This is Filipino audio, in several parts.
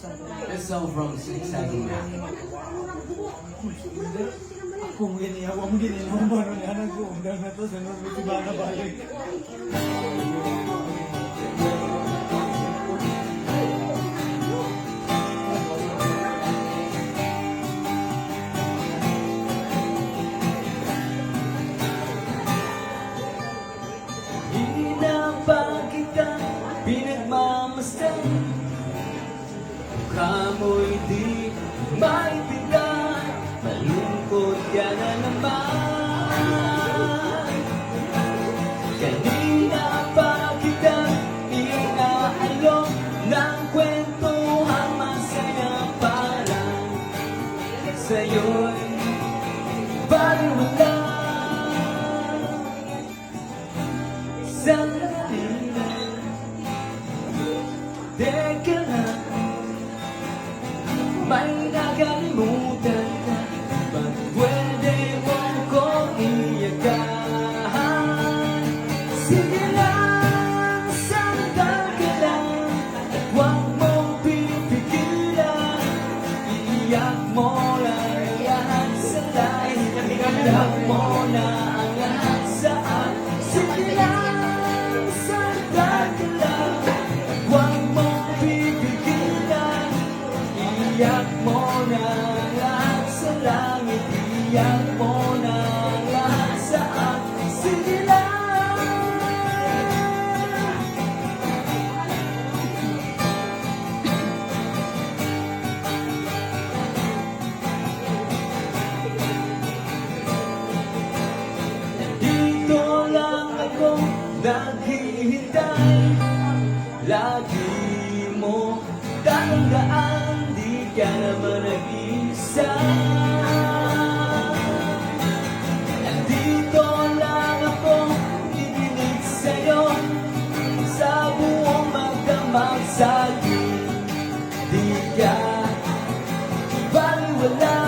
This song from Six Seven Map. Kung giniyawa mo giniyawa mo ano niya nag-uundang na to sunod mo si Bana balik. Hindi na ba kita pinagmamasdan? Mukha mo'y di maintindihan, malungkot ka na naman. Kanina pa kita inaalok ng kwentuhan masaya parang sa'yo'y baliwala. Sandali lang, teka lang, may nakalimutan ka. Ba't pwede mo kong iyakan? Sige lang, sandal ka lang, at huwag mong pipigilan. Iiyak mo na ang lahat sa lahat, iiyak mo na ang lahat sa akin. Sige lang, sandal ka lang, at huwag mong pipigilan. Iiyak mo na ang lahat sa langit, iiyak mo na ang lahat sa akin. Sige lang. Dito lang ako naghihintay, lagi mo tatandaan, di ka naman nag-iisa. Nandito lang ako, idinig sa'yo, sa buong magdamag sa'yo. Di ka baliwala.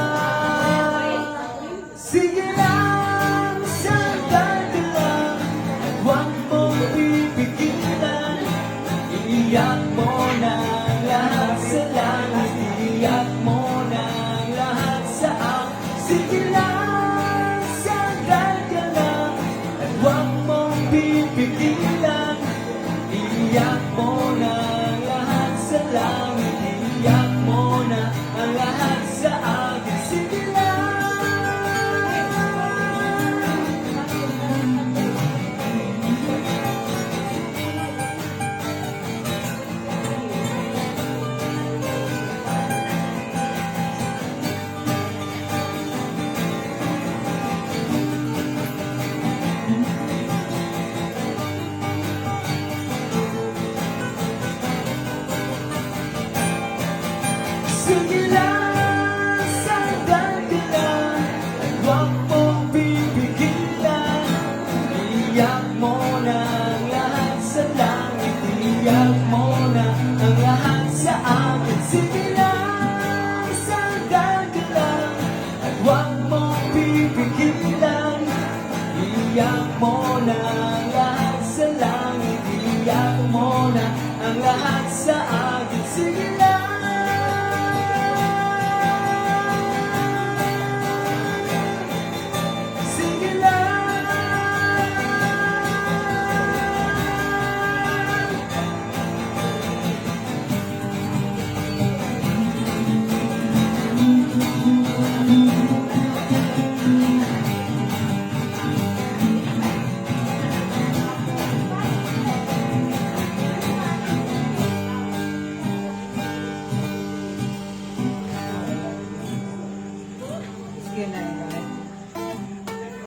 Sige lang, sandal ka lang, at huwag mong pipigilan. Iiyak mo na ang lahat sa langit, iiyak mo na ang lahat sa akin. Sige lang, sandal ka lang, at huwag mong pipigilan. Iiyak mo na ang lahat sa langit, iiyak mo na ang lahat sa akin. Sige lang. Sige lang, sandal ka lang, at huwag mong pipigilan. Iiyak mo na ang lahat sa langit, iiyak mo na ang lahat sa akin. Sige lang, sandal ka lang, at huwag mong pipigilan. Iiyak mo na ang lahat sa langit, iiyak mo na ang lahat sa akin. Sige lang. Sige lang. Sige na.